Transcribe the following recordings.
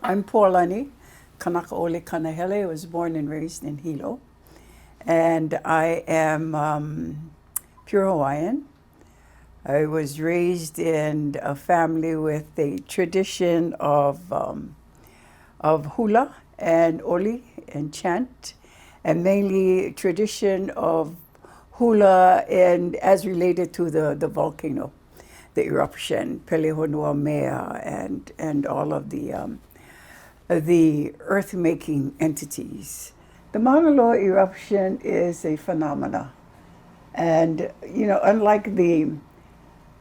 I'm Pualani Kanaka-ʻole Kanahele. I was born and raised in Hilo. And I am pure Hawaiian. I was raised in a family with a tradition of hula and oli and chant, and mainly tradition of hula and as related to the volcano, the eruption, Pelehonuamea, and all of the earth-making entities. The Maunaloa eruption is a phenomena. And, unlike the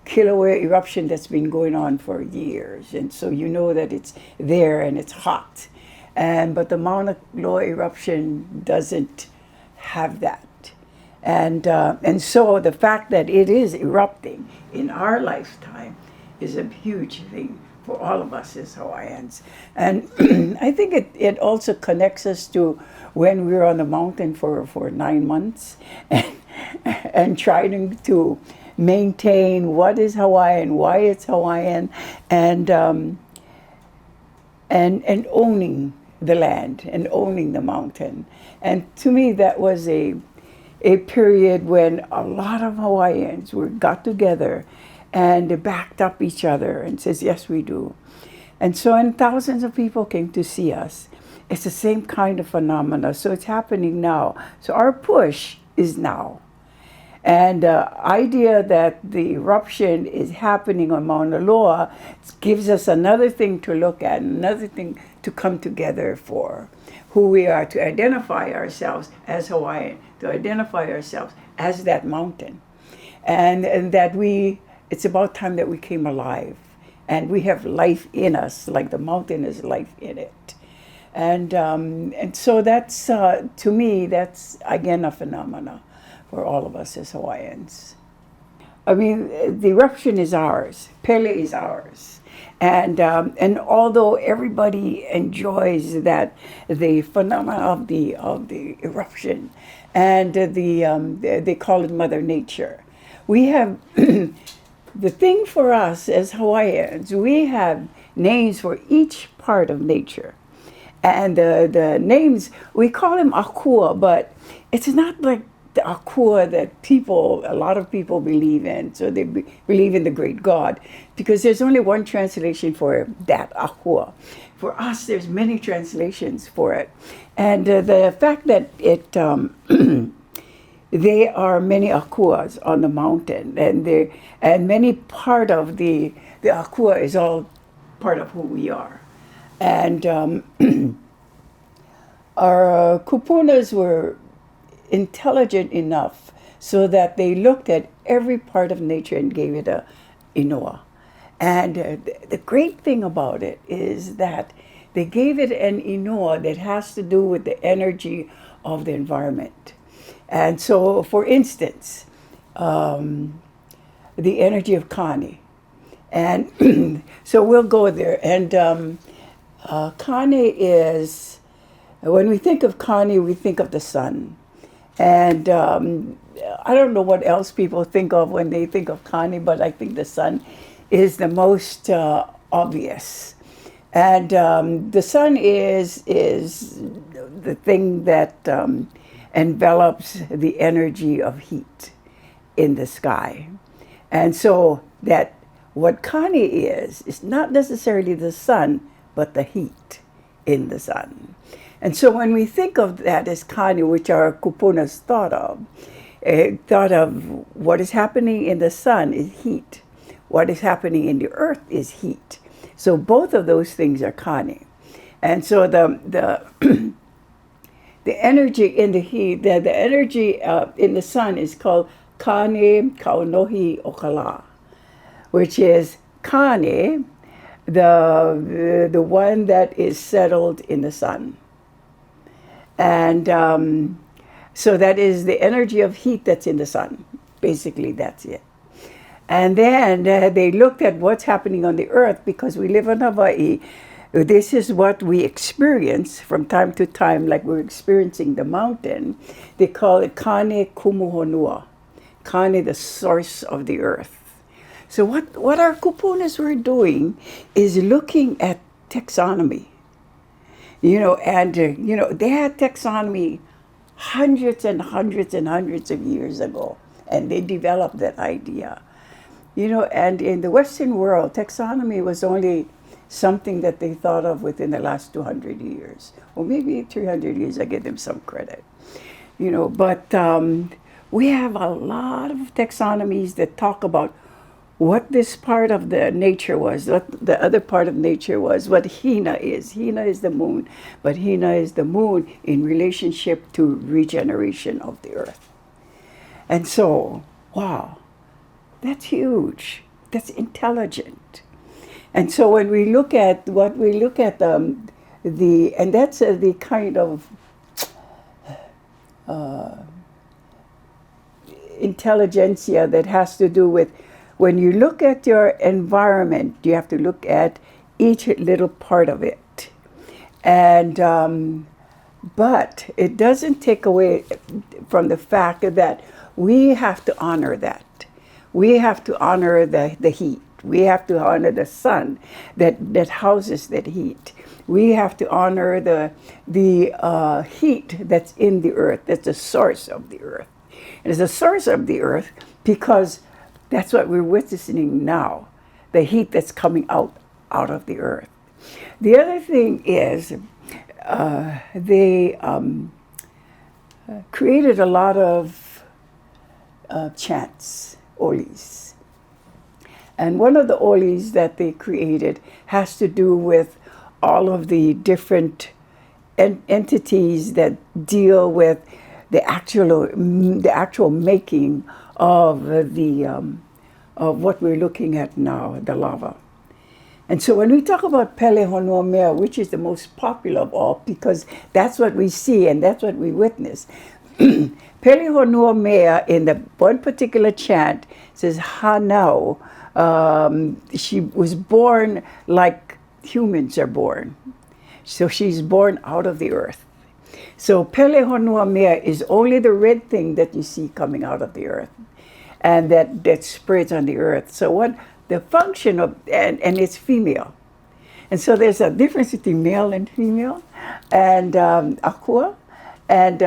Kilauea eruption that's been going on for years, and so you know that it's there and it's hot. But the Maunaloa eruption doesn't have that. And so the fact that it is erupting in our lifetime is a huge thing for all of us as Hawaiians. And I think it also connects us to when we were on the mountain for 9 months and trying to maintain what is Hawaiian, why it's Hawaiian, and owning the land and owning the mountain. And to me, that was a period when a lot of Hawaiians got together and backed up each other and says, yes, we do. And so, and thousands of people came to see us. It's the same kind of phenomena. So it's happening now. So our push is now. And the idea that the eruption is happening on Mauna Loa gives us another thing to look at, another thing to come together for, who we are, to identify ourselves as Hawaiian, to identify ourselves as that mountain. And that it's about time that we came alive. And we have life in us, like the mountain has life in it. And so that's, to me, that's, again, a phenomena for all of us as Hawaiians. I mean, the eruption is ours. Pele is ours. And although everybody enjoys that, the phenomena of the eruption, and they call it Mother Nature, we have the thing for us as Hawaiians, we have names for each part of nature. And the names, we call them akua, but it's not like the akua that a lot of people believe in. So they believe in the great God, because there's only one translation for that akua. For us, there's many translations for it. And the fact that there are many akuas on the mountain, and many part of the akua is all part of who we are. And our kupunas were intelligent enough so that they looked at every part of nature and gave it a inoa. And the great thing about it is that they gave it an inoa that has to do with the energy of the environment. And so, for instance, the energy of Kāne. And so we'll go there. And Kāne is, when we think of Kāne, we think of the sun. And I don't know what else people think of when they think of Kāne, but I think the sun is the most obvious. And the sun is the thing that envelops the energy of heat in the sky. And so that what Kāne is not necessarily the sun, but the heat in the sun. And so when we think of that as Kāne, which our kupunas thought of what is happening in the sun is heat. What is happening in the earth is heat. So both of those things are Kāne. And so the energy in the heat, the energy in the sun is called Kāne-ka-ʻohoni-o-ka-lā, which is Kāne, the one that is settled in the sun. And so that is the energy of heat that's in the sun. Basically, that's it. And then they looked at what's happening on the earth, because we live in Hawaii. This is what we experience from time to time, like we're experiencing the mountain. They call it Kāne-kumuhonua, Kāne, the source of the earth. So what our kupunas were doing is looking at taxonomy, They had taxonomy hundreds and hundreds and hundreds of years ago, and they developed that idea. And in the Western world, taxonomy was only something that they thought of within the last 200 years, or maybe 300 years. I give them some credit, But we have a lot of taxonomies that talk about what this part of the nature was, what the other part of nature was, what Hina is. Hina is the moon, but Hina is the moon in relationship to regeneration of the earth. And so, wow, that's huge. That's intelligent. And so when we look at and that's the kind of intelligentsia that has to do with when you look at your environment, you have to look at each little part of it. And but it doesn't take away from the fact that we have to honor that. We have to honor the heat. We have to honor the sun that houses that heat. We have to honor the heat that's in the earth, that's the source of the earth. And it's the source of the earth because that's what we're witnessing now, the heat that's coming out of the earth. The other thing is they created a lot of chants, olis. And one of the olis that they created has to do with all of the different entities that deal with the actual making of of what we're looking at now, the lava. And so when we talk about Pelehonuamea, which is the most popular of all, because that's what we see and that's what we witness. Pelehonuamea in the one particular chant says Hanau. She was born like humans are born. So she's born out of the earth. So Pelehonuamea is only the red thing that you see coming out of the earth and that spreads on the earth. So what the function of, and it's female. And so there's a difference between male and female and akua. And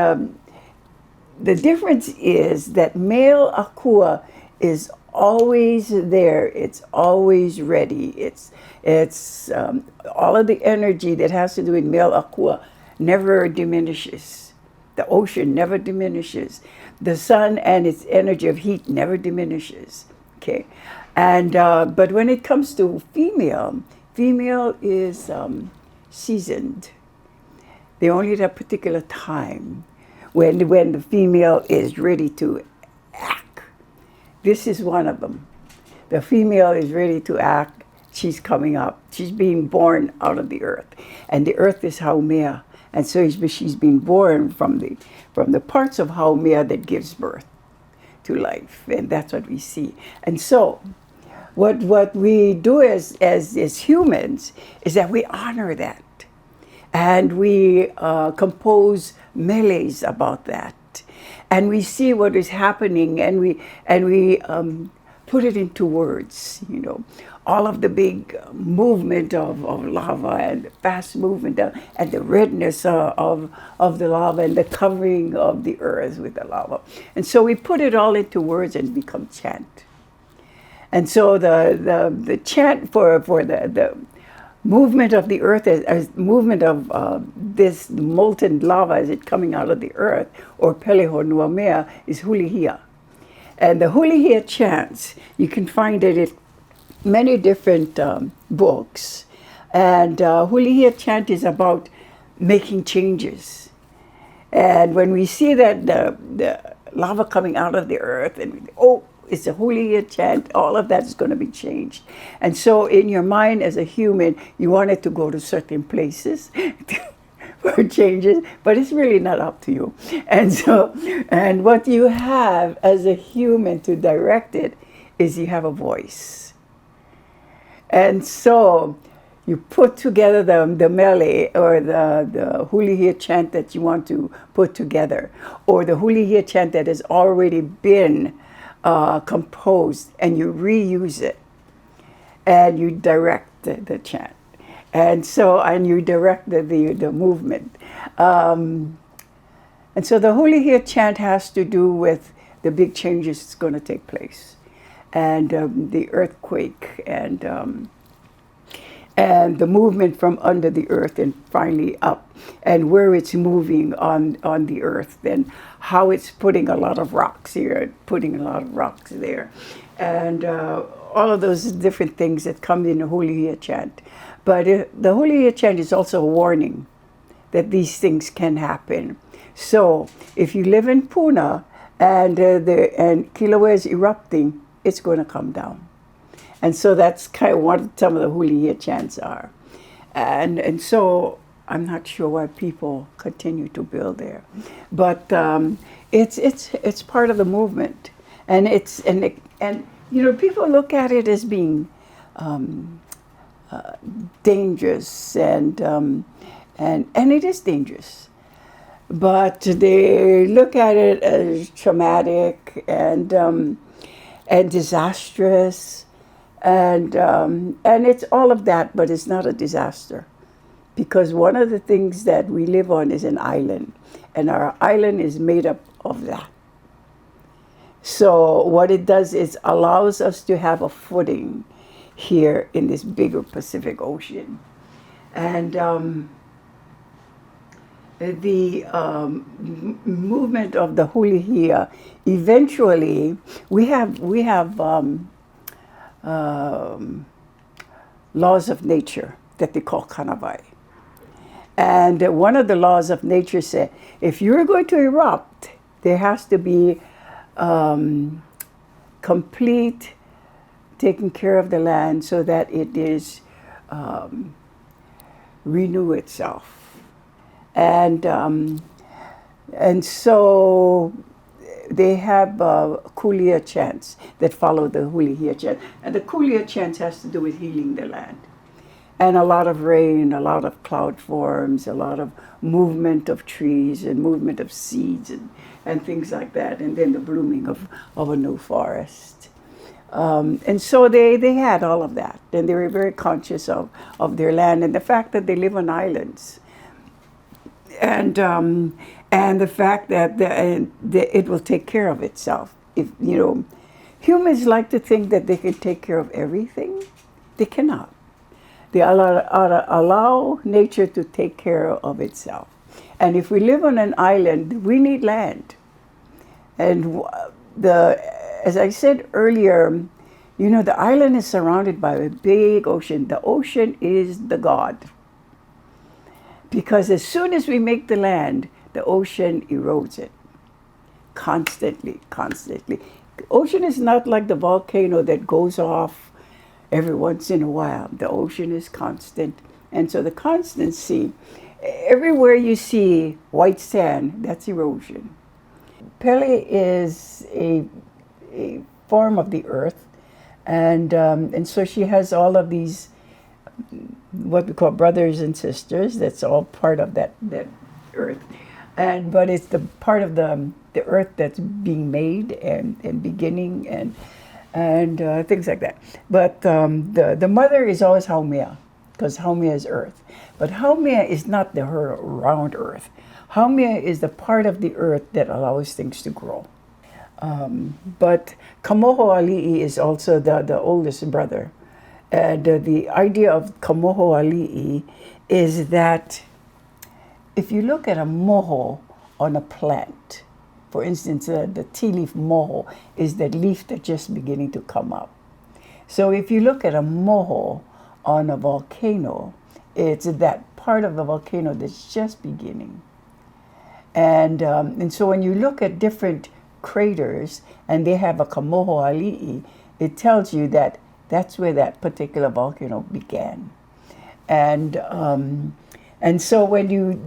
the difference is that male akua is always there. It's always ready. It's all of the energy that has to do with male akua never diminishes. The ocean never diminishes. The sun and its energy of heat never diminishes. Okay, and but when it comes to female is seasoned. They only at a particular time when the female is ready to act. This is one of them. The female is ready to act. She's coming up. She's being born out of the earth, and the earth is Haumea. And so she's been born from the parts of Haumea that gives birth to life, and that's what we see. And so, what we do as humans is that we honor that, and we compose melees about that, and we see what is happening, and we put it into words. All of the big movement of lava and the fast movement and the redness of the lava and the covering of the earth with the lava. And so we put it all into words and become chant. And so the chant for the movement of the earth, as movement of this molten lava as it coming out of the earth, or Pelehonuamea, is Hulihia. And the Hulihia chants, you can find it in many different books, and Hulihia chant is about making changes. And when we see that the lava coming out of the earth, and it's a Hulihia chant, all of that is going to be changed. And so in your mind as a human, you want it to go to certain places for changes, but it's really not up to you. And what you have as a human to direct it is you have a voice. And so you put together the mele or the Hulihia chant that you want to put together, or the Hulihia chant that has already been composed, and you reuse it, and you direct the chant. And you direct the movement. And so the Hulihia chant has to do with the big changes that's going to take place, and the earthquake, and the movement from under the earth and finally up, and where it's moving on the earth, and how it's putting a lot of rocks here, putting a lot of rocks there, and all of those different things that come in the Hulihia chant. But the Hulihia chant is also a warning that these things can happen. So if you live in Puna and Kīlauea is erupting, it's going to come down. And so that's kind of what some of the Hulihia chants are. And so I'm not sure why people continue to build there. But it's part of the movement. And people look at it as being dangerous, and it is dangerous. But they look at it as traumatic and disastrous, and it's all of that, but it's not a disaster, because one of the things that we live on is an island, and our island is made up of that. So what it does is allows us to have a footing here in this bigger Pacific Ocean, and the movement of the Hulihia. Eventually, we have laws of nature that they call kanawai. And one of the laws of nature said, if you're going to erupt, there has to be complete taking care of the land so that it is renew itself. And so they have Kūlia chants that follow the Hulihia chant. And the Kūlia chant has to do with healing the land. And a lot of rain, a lot of cloud forms, a lot of movement of trees and movement of seeds and things like that. And then the blooming of a new forest. And so they had all of that. And they were very conscious of their land and the fact that they live on islands. And the fact that it will take care of itself. If humans like to think that they can take care of everything. They cannot. They allow nature to take care of itself. And if we live on an island, we need land. And as I said earlier, the island is surrounded by a big ocean. The ocean is the god. Because as soon as we make the land, the ocean erodes it. Constantly. The ocean is not like the volcano that goes off every once in a while. The ocean is constant. And so the constancy, everywhere you see white sand, that's erosion. Pele is a form of the earth. And so she has all of these, what we call brothers and sisters. That's all part of that earth. But it's the part of the earth that's being made and beginning and things like that. But the mother is always Haumea, because Haumea is earth. But Haumea is not her round earth. Haumea is the part of the earth that allows things to grow. But Kamohoaliʻi is also the oldest brother. And the idea of Kamohoaliʻi is that if you look at a moho on a plant, for instance, the tea leaf moho is that leaf that's just beginning to come up. So if you look at a moho on a volcano, it's that part of the volcano that's just beginning. And so when you look at different craters and they have a Kamohoaliʻi, it tells you that that's where that particular volcano began. And so when you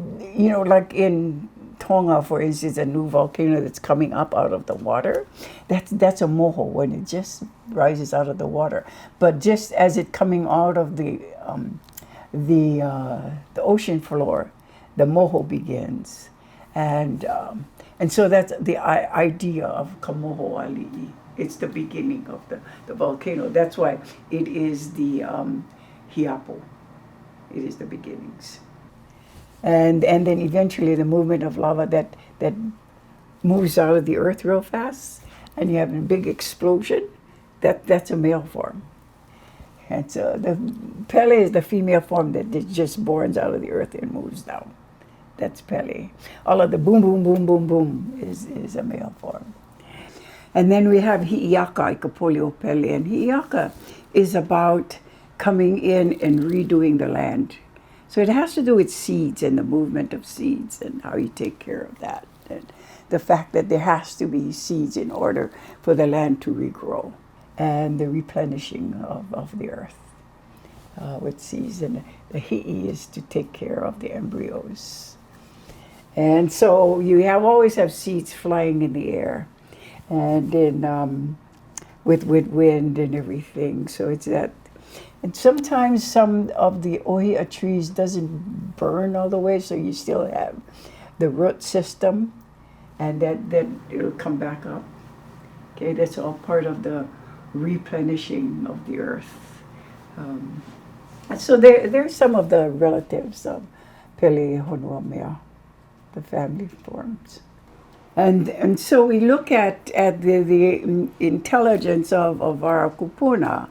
like in Tonga, for instance, a new volcano that's coming up out of the water, that's a moho when it just rises out of the water. But just as it coming out of the ocean floor, the moho begins. And so that's the idea of Kamohoaliʻi. It's the beginning of the volcano. That's why it is the hiapo. It is the beginnings. And then eventually the movement of lava that moves out of the earth real fast, and you have a big explosion, that's a male form. And so the Pele is the female form that just borns out of the earth and moves down. That's Pele. All of the boom, boom, boom, boom, boom is a male form. And then we have Hiʻiaka, Ikapolio Pele, and Hiʻiaka is about coming in and redoing the land. So it has to do with seeds and the movement of seeds and how you take care of that. And the fact that there has to be seeds in order for the land to regrow, and the replenishing of the earth with seeds. And the hi'i is to take care of the embryos. And so you always have seeds flying in the air, and then with wind and everything. So it's that. And sometimes some of the ohia trees doesn't burn all the way, so you still have the root system, and then it'll come back up. Okay, that's all part of the replenishing of the earth. And so there's some of the relatives of Pelehonuamea, the family forms. And so we look at the intelligence of our kūpuna,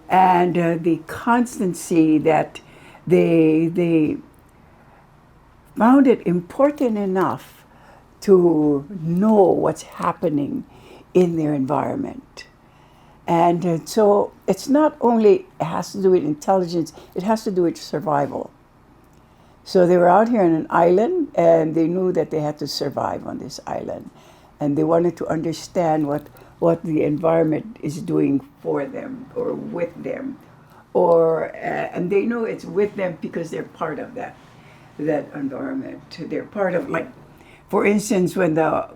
and the constancy that they found it important enough to know what's happening in their environment. And so it's not only it has to do with intelligence, it has to do with survival. So they were out here on an island, and they knew that they had to survive on this island. And they wanted to understand what the environment is doing for them or with them. And they know it's with them because they're part of that environment. They're part of, like, for instance, when the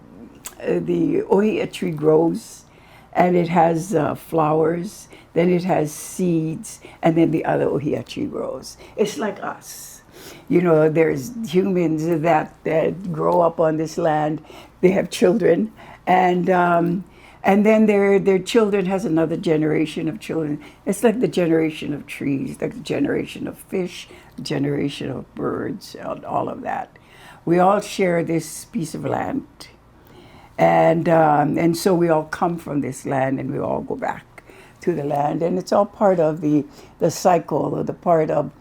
ohia tree grows, and it has flowers, then it has seeds, and then the other ohia tree grows. It's like us. You know, there's humans that grow up on this land. They have children, and then their children has another generation of children. It's like the generation of trees, like the generation of fish, the generation of birds, and all of that. We all share this piece of land. And so we all come from this land, and we all go back to the land. And it's all part of the cycle, or the part of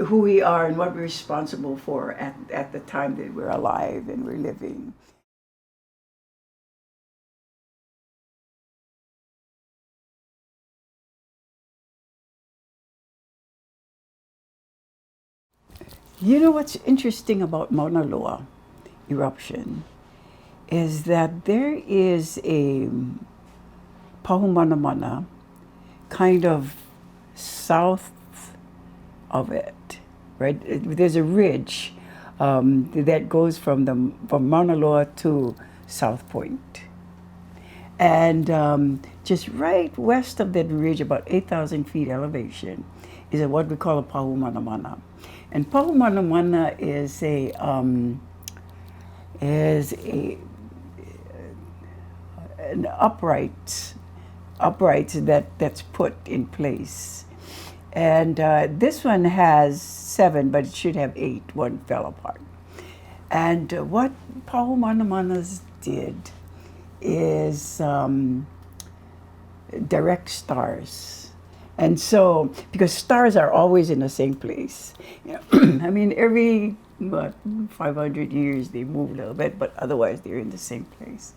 who we are and what we're responsible for at the time that we're alive and we're living. You know what's interesting about Maunaloa eruption is that there is a Pahu Manamana kind of south of it, right? There's a ridge that goes from Maunaloa to South Point. And just right west of that ridge, about 8,000 feet elevation, is what we call a Pahu Manamana. And Pahu Manamana is an upright that's put in place. And this one has 7, but it should have 8. One fell apart. And what Pahu Manamanas did is direct stars. And so, because stars are always in the same place. You know, I mean, every 500 years they move a little bit, but otherwise they're in the same place.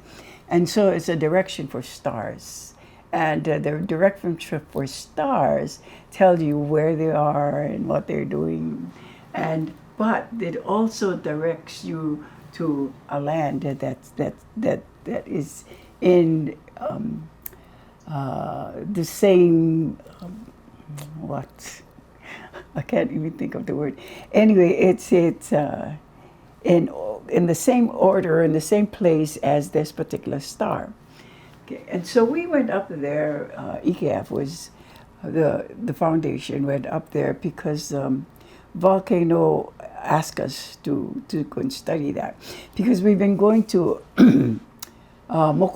And so it's a direction for stars. And the direction for stars tell you where they are and what they're doing. But it also directs you to a land that is in the same I can't even think of the word. Anyway, it's in the same order, in the same place as this particular star. Okay, and so we went up there. EKF was the foundation went up there because Volcano asked us to go and study that, because we've been going to Moku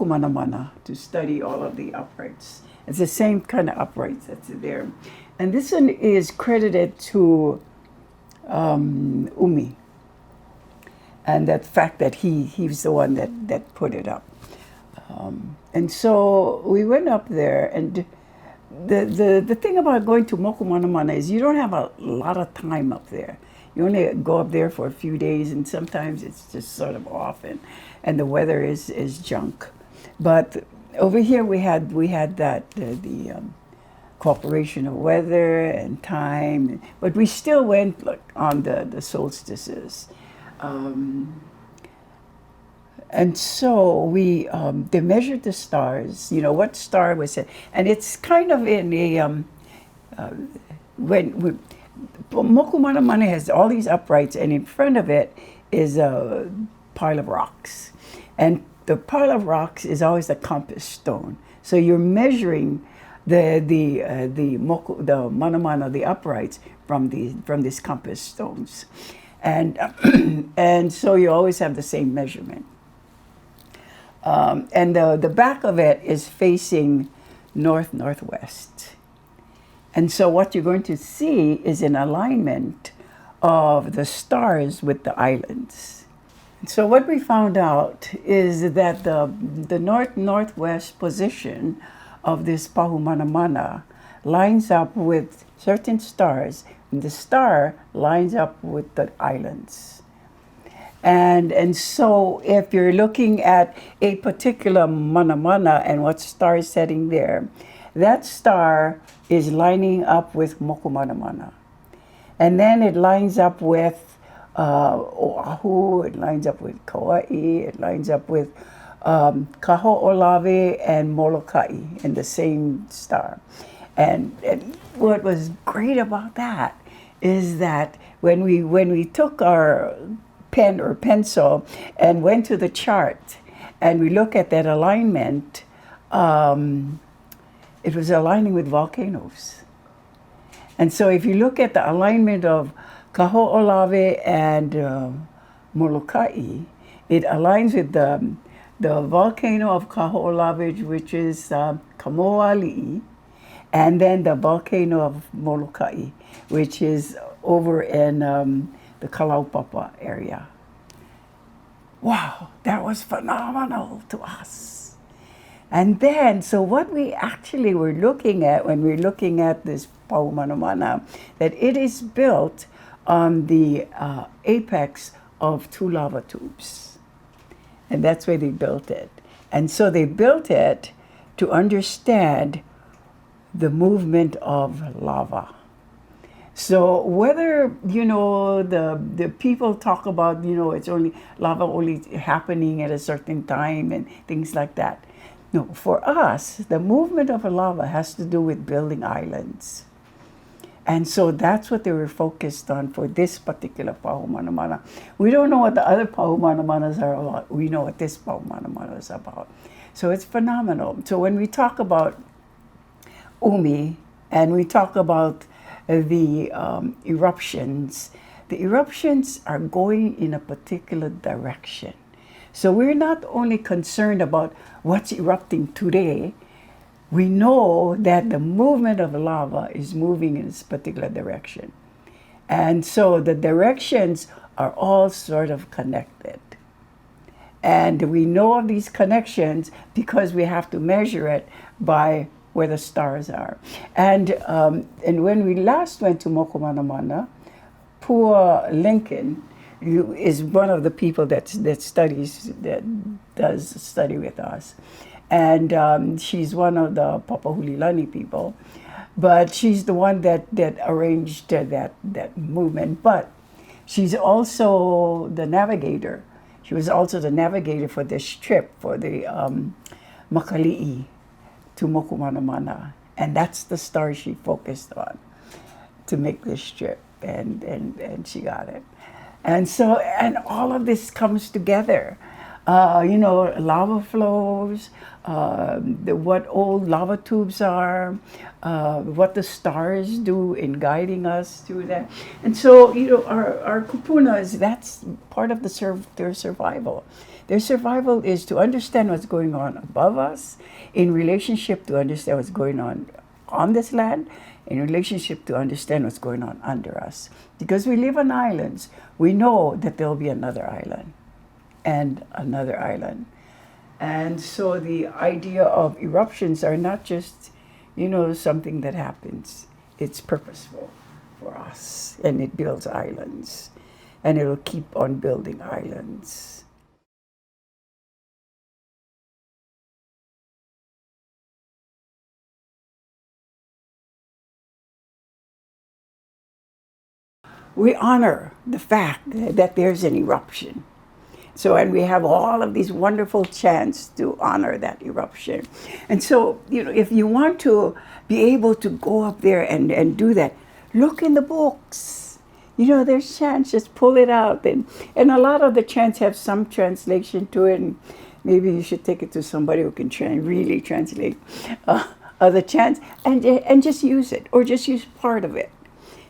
Manamana to study all of the uprights It's the same kind of uprights that's there. And this one is credited to ʻUmi. And that fact that he's the one that put it up. And so we went up there, and the thing about going to Moku Manamana is you don't have a lot of time up there. You only go up there for a few days, and sometimes it's just sort of off, and the weather is junk. But over here we had that the cooperation of weather and time, but we still went on the solstices. And so we they measured the stars, what star was it, and it's kind of in a when Moku Manamana has all these uprights, and in front of it is a pile of rocks, and the pile of rocks is always a compass stone. So you're measuring the Moku, the Manamana, the uprights from these compass stones, and and so you always have the same measurement. And the back of it is facing north-northwest. And so what you're going to see is an alignment of the stars with the islands. So what we found out is that the north-northwest position of this Pahu Manamana lines up with certain stars, and the star lines up with the islands. And so if you're looking at a particular manamana and what star is setting there, that star is lining up with Moku Manamana. And then it lines up with Oahu, it lines up with Kauai, it lines up with Kahoʻolawe and Molokai in the same star. And what was great about that is that when we took our pen or pencil and went to the chart and we look at that alignment, it was aligning with volcanoes. And so if you look at the alignment of Kahoʻolawe and Molokai, it aligns with the volcano of Kahoʻolawe, which is Kamohoaliʻi, and then the volcano of Molokai, which is over in the Kalaupapa area. Wow, that was phenomenal to us. And then, so what we actually were looking at when we were looking at this Pahu Manamana, that it is built on the apex of two lava tubes. And that's where they built it. And so they built it to understand the movement of lava. So whether, the people talk about, it's only lava only happening at a certain time and things like that. No, for us, the movement of a lava has to do with building islands. And so that's what they were focused on for this particular Pahu Manamana. We don't know what the other Pahu Manamanas are about. We know what this Pahu Manamana is about. So it's phenomenal. So when we talk about ʻUmi and we talk about the eruptions are going in a particular direction. So we're not only concerned about what's erupting today, we know that the movement of lava is moving in this particular direction. And so the directions are all sort of connected. And we know of these connections because we have to measure it by where the stars are. And when we last went to Moku Manamana, Pua Lincoln is one of the people that does study with us. And she's one of the Papahulilani people, but she's the one that arranged that movement. But she's also the navigator. She was also the navigator for this trip for the Makali'i to Moku Manamana, and that's the star she focused on to make this trip, and she got it. And so, and all of this comes together. lava flows, what old lava tubes are, what the stars do in guiding us through that. And so, our kupunas, that's part of their survival. Their survival is to understand what's going on above us, in relationship to understand what's going on this land, in relationship to understand what's going on under us. Because we live on islands, we know that there'll be another island and another island. And so the idea of eruptions are not just, something that happens. It's purposeful for us, and it builds islands, and it'll keep on building islands. We honor the fact that there's an eruption. So, and we have all of these wonderful chants to honor that eruption. And so, if you want to be able to go up there and do that, look in the books. There's chants, just pull it out. And a lot of the chants have some translation to it. And maybe you should take it to somebody who can really translate the chants and just use it, or just use part of it.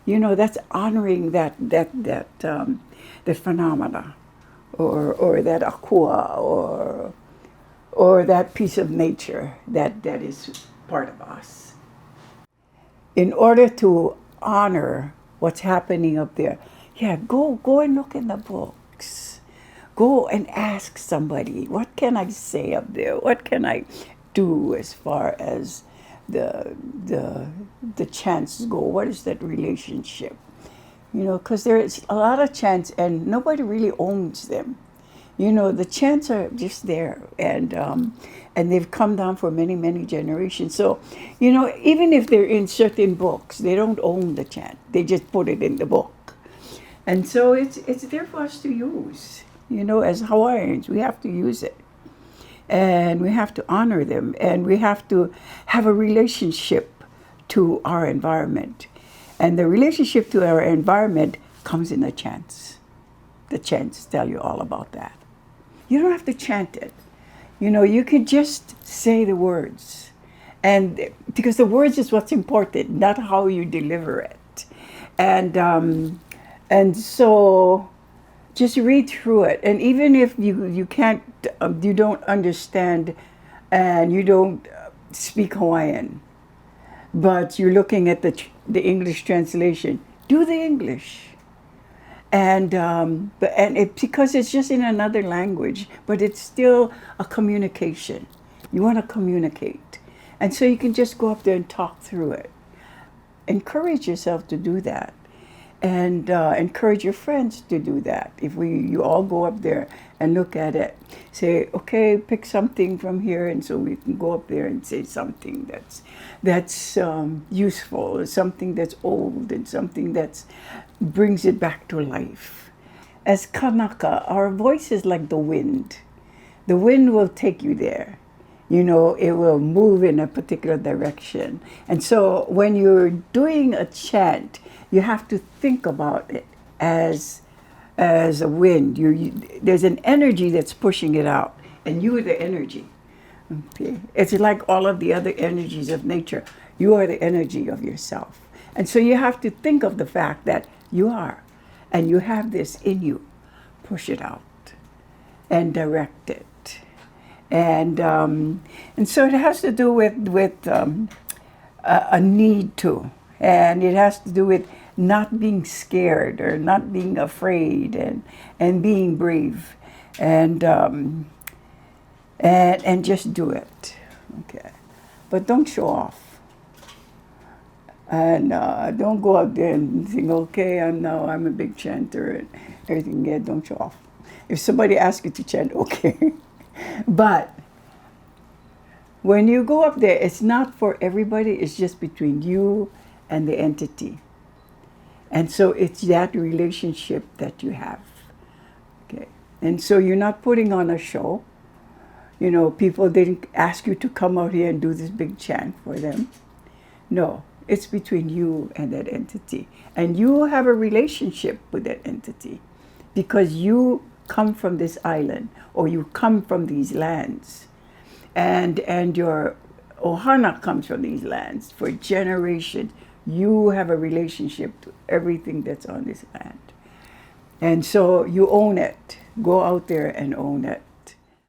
That's honoring that the phenomena, or that akua, or that piece of nature that is part of us. In order to honor what's happening up there, go and look in the books. Go and ask somebody, what can I say up there? What can I do as far as the chants go? What is that relationship? Because there's a lot of chants and nobody really owns them. The chants are just there, and they've come down for many, many generations. So, even if they're in certain books, they don't own the chant. They just put it in the book. And so it's there for us to use. As Hawaiians, we have to use it. And we have to honor them, and we have to have a relationship to our environment. And the relationship to our environment comes in the chants. The chants tell you all about that. You don't have to chant it. You can just say the words. And because the words is what's important, not how you deliver it. And so just read through it. And even if you can't, you don't understand, and you don't speak Hawaiian, but you're looking at the English translation, do the English. And because it's just in another language, but it's still a communication. You want to communicate. And so you can just go up there and talk through it. Encourage yourself to do that. And encourage your friends to do that. If you all go up there and look at it, say, okay, pick something from here, and so we can go up there and say something that's useful, something that's old, and something that brings it back to life. As Kanaka, our voice is like the wind. The wind will take you there. It will move in a particular direction. And so when you're doing a chant, you have to think about it as a wind. There's an energy that's pushing it out, and you are the energy. Okay? It's like all of the other energies of nature. You are the energy of yourself. And so you have to think of the fact that you are, and you have this in you. Push it out and direct it. And so it has to do with a need to. And it has to do with not being scared or not being afraid, and being brave, and just do it. Okay, but don't show off, and don't go out there and think, okay, I'm a big chanter and everything. Yeah, don't show off. If somebody asks you to chant, okay, but when you go up there, it's not for everybody. It's just between you and the entity. And so it's that relationship that you have. Okay. And so you're not putting on a show. People didn't ask you to come out here and do this big chant for them. No, it's between you and that entity. And you have a relationship with that entity because you come from this island, or you come from these lands, and your ohana comes from these lands for generations. You have a relationship to everything that's on this land. And so you own it. Go out there and own it.